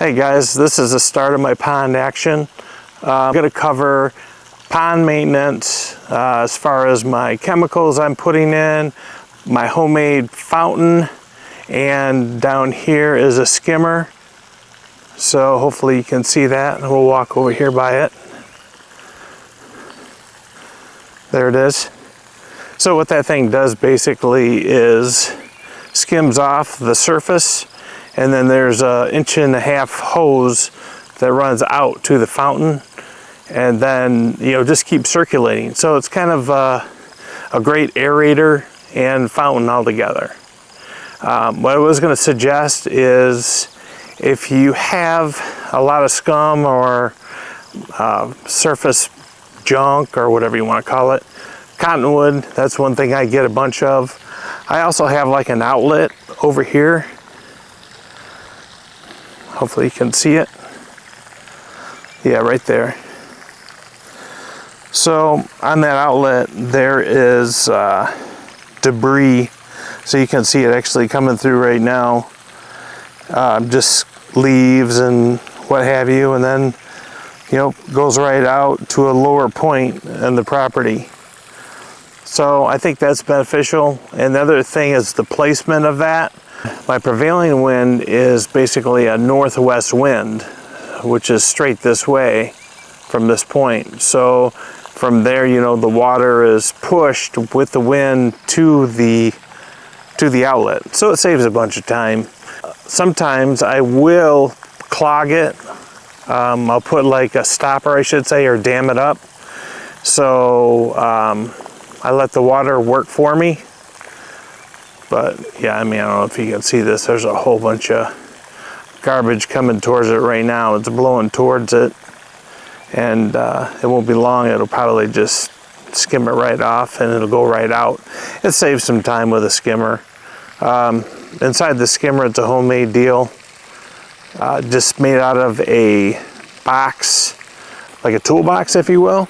Hey guys, this is the start of my pond action. I'm going to cover pond maintenance as far as my chemicals I'm putting in, my homemade fountain, and down here is a skimmer. So hopefully you can see that, and we'll walk over here by it. There it is. So what that thing does basically is skims off the surface, and then there's an 1.5 inch hose that runs out to the fountain, and then just keep circulating. So it's kind of a great aerator and fountain all together. What I was going to suggest is if you have a lot of scum or surface junk or whatever you want to call it, cottonwood, that's one thing I get a bunch of. I also have like an outlet over here. Hopefully you can see it. Yeah, right there. So on that outlet there is debris. So you can see it actually coming through right now. Just leaves and what have you, and then goes right out to a lower point in the property. So I think that's beneficial. And the other thing is the placement of that. My prevailing wind is basically a northwest wind, which is straight this way from this point. So from there, the water is pushed with the wind to the outlet. So it saves a bunch of time. Sometimes I will clog it. I'll put like a stopper, I should say, or dam it up. So I let the water work for me. But yeah, I don't know if you can see this. There's a whole bunch of garbage coming towards it right now. It's blowing towards it. And it won't be long. It'll probably just skim it right off and it'll go right out. It saves some time with a skimmer. Inside the skimmer, it's a homemade deal. Just made out of a box, like a toolbox, if you will.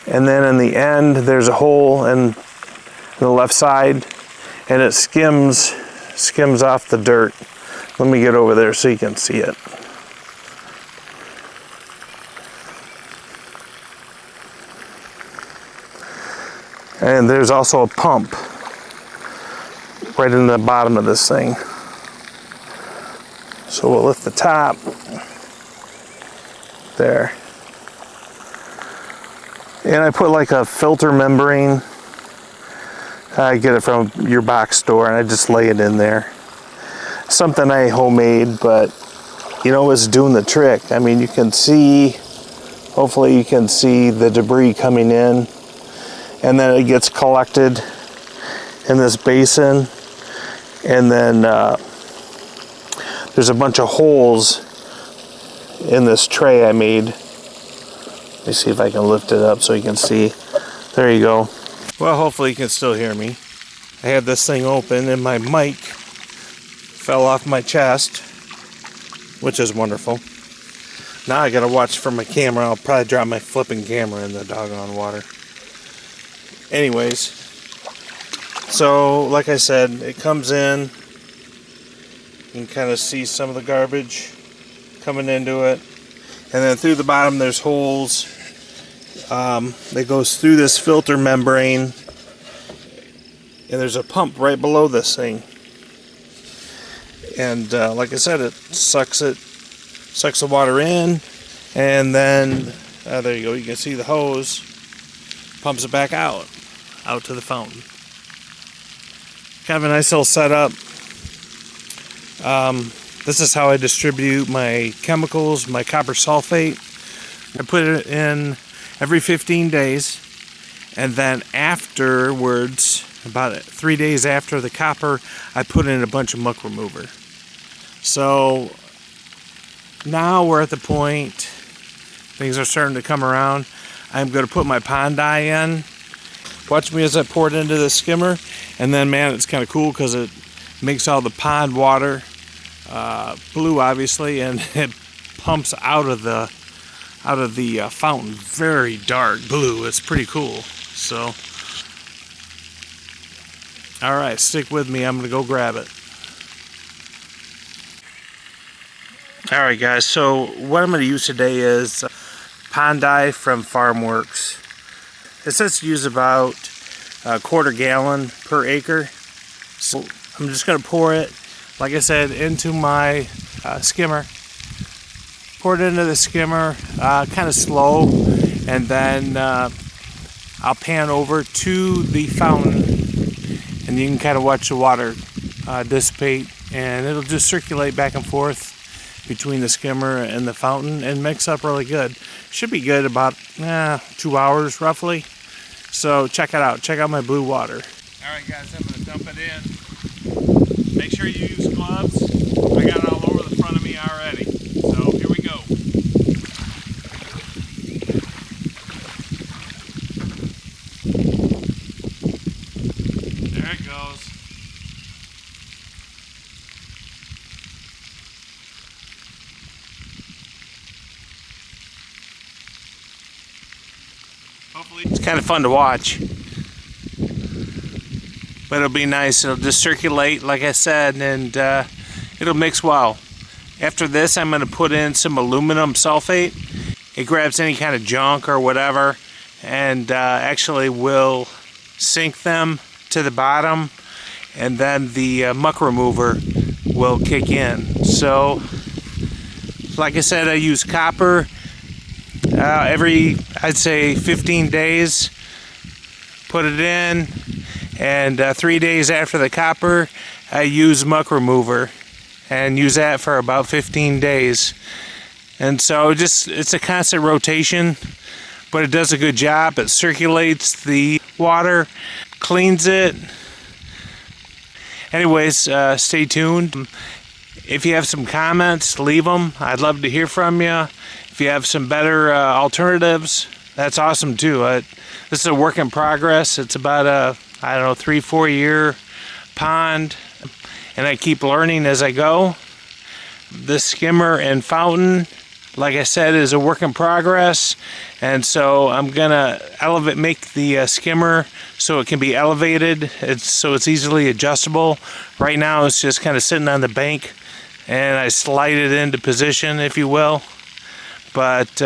And then in the end, there's a hole in the left side, and it skims off the dirt. Let me get over there so you can see it. And there's also a pump right in the bottom of this thing. So we'll lift the top. There. And I put like a filter membrane. I get it from your box store, and I just lay it in there. Something I homemade, but it's doing the trick. I mean, you can see, hopefully you can see the debris coming in, and then it gets collected in this basin, and then there's a bunch of holes in this tray I made. Let me see if I can lift it up so you can see. There you go. Well, hopefully you can still hear me. I had this thing open and my mic fell off my chest, which is wonderful. Now I gotta watch for my camera. I'll probably drop my flipping camera in the doggone water. Anyways, so like I said, it comes in. You can kind of see some of the garbage coming into it. And then through the bottom there's holes. That goes through this filter membrane, and there's a pump right below this thing, and like I said, it sucks the water in, and then there you go, you can see the hose pumps it back out to the fountain. Kind of a nice little setup. This is how I distribute my chemicals, my copper sulfate. I put it in every 15 days, and then afterwards, about 3 days after the copper, I put in a bunch of muck remover. So now we're at the point, things are starting to come around. I'm going to put my pond dye in. Watch me as I pour it into the skimmer, and then man, it's kind of cool because it makes all the pond water blue, obviously, and it pumps out of the fountain very dark blue. It's pretty cool. So all right, stick with me. I'm gonna go grab it. Alright guys, so what I'm going to use today is pond dye from Farmworks. It says to use about a quarter gallon per acre. So I'm just going to pour it, like I said, into my skimmer. Pour it into the skimmer kind of slow, and then I'll pan over to the fountain, and you can kind of watch the water dissipate, and it'll just circulate back and forth between the skimmer and the fountain and mix up really good. Should be good about 2 hours roughly. So check it out. Check out my blue water. Alright guys, I'm going to dump it in. Make sure you use gloves. I got it all over the front of me already. So here we go. There it goes. Hopefully it's kind of fun to watch, but it'll be nice. It'll just circulate, like I said, and it'll mix well. After this, I'm going to put in some aluminum sulfate. It grabs any kind of junk or whatever, and actually will sink them to the bottom, and then the muck remover will kick in. So, like I said, I use copper. Every, I'd say 15 days, put it in, and 3 days after the copper, I use muck remover, and use that for about 15 days. And so it's a constant rotation, but it does a good job. It circulates the water, cleans it. Anyways, stay tuned. If you have some comments, leave them. I'd love to hear from you. If you have some better alternatives, that's awesome too. This is a work in progress. It's about a, I don't know, 3-4 year pond, and I keep learning as I go. This skimmer and fountain, like I said, is a work in progress, and so I'm gonna make the skimmer so it can be elevated. So it's easily adjustable. Right now it's just kind of sitting on the bank, and I slide it into position, if you will. But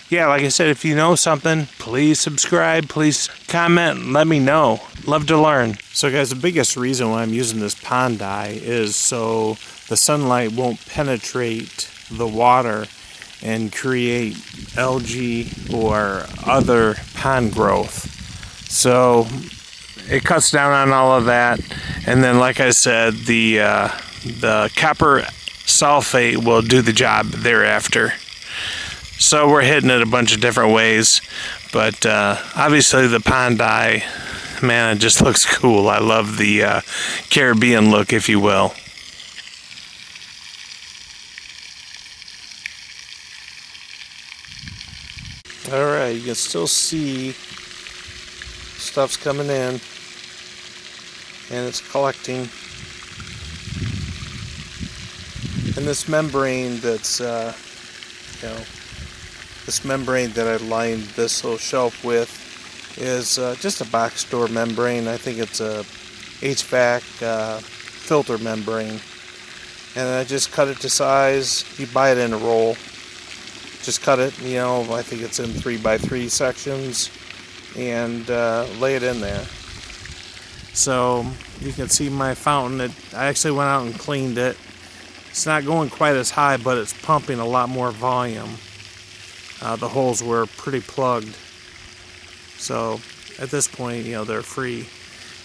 yeah, like I said, if you know something, please subscribe, please comment, and let me know. Love to learn. So guys, the biggest reason why I'm using this pond dye is so the sunlight won't penetrate the water and create algae or other pond growth. So it cuts down on all of that. And then, like I said, the copper sulfate will do the job thereafter. So we're hitting it a bunch of different ways, but obviously the pond dye, man, it just looks cool. I love the Caribbean look, if you will. Alright, you can still see stuff's coming in, and it's collecting. And this membrane that's, this membrane that I lined this little shelf with is just a box store membrane. I think it's a HVAC filter membrane. And I just cut it to size. You buy it in a roll. Just cut it, I think it's in 3x3 sections, and lay it in there. So you can see my fountain. I actually went out and cleaned it. It's not going quite as high, but it's pumping a lot more volume. The holes were pretty plugged. So at this point, they're free.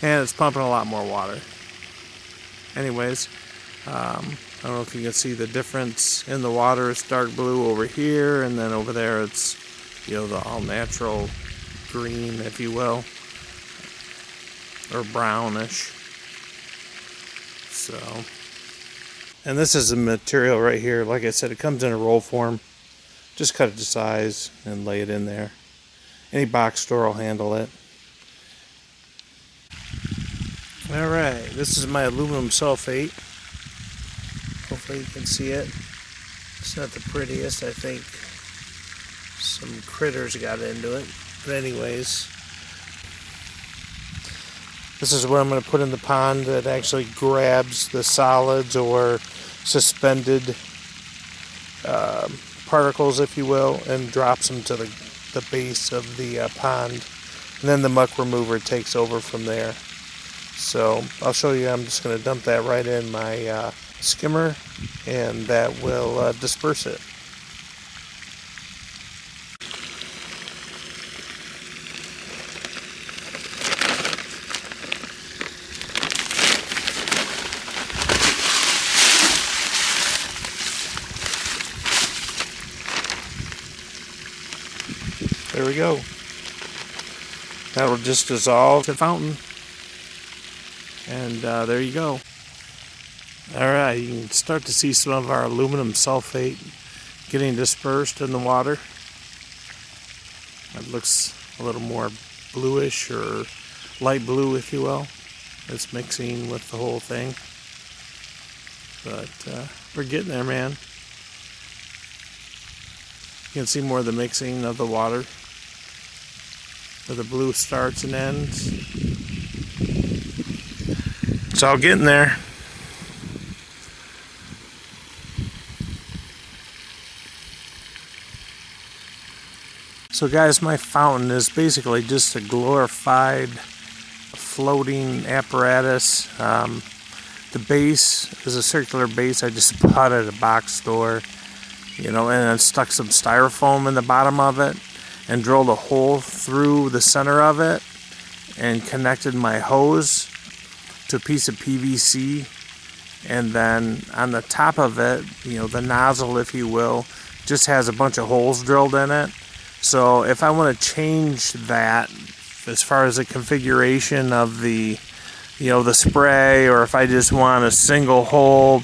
And it's pumping a lot more water. Anyways, I don't know if you can see the difference in the water. It's dark blue over here, and then over there it's, the all-natural green, if you will. Or brownish. So... And this is the material right here. Like I said, it comes in a roll form. Just cut it to size and lay it in there. Any box store will handle it. Alright, this is my aluminum sulfate. Hopefully you can see it. It's not the prettiest. I think some critters got into it. But anyways, this is what I'm going to put in the pond that actually grabs the solids or suspended particles, if you will, and drops them to the base of the pond. And then the muck remover takes over from there. So I'll show you. I'm just going to dump that right in my skimmer, and that will disperse it. There we go. That'll just dissolve the fountain. And there you go. Alright, you can start to see some of our aluminum sulfate getting dispersed in the water. It looks a little more bluish, or light blue, if you will. It's mixing with the whole thing. But we're getting there, man. You can see more of the mixing of the water, where the blue starts and ends. It's all getting there. So guys, my fountain is basically just a glorified floating apparatus. The base is a circular base I just bought at a box store, and then stuck some styrofoam in the bottom of it and drilled a hole through the center of it and connected my hose to a piece of PVC, and then on the top of it, the nozzle, if you will, just has a bunch of holes drilled in it. So if I want to change that as far as the configuration of the spray, or if I just want a single hole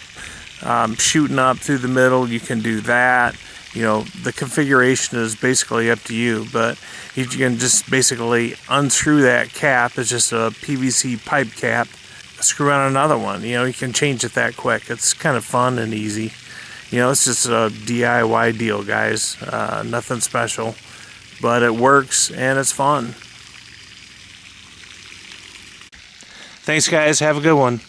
shooting up through the middle, you can do that. The configuration is basically up to you, but you can just basically unscrew that cap. It's just a PVC pipe cap. Screw on another one. You can change it that quick. It's kind of fun and easy. It's just a DIY deal, guys. Nothing special, but it works and it's fun. Thanks, guys. Have a good one.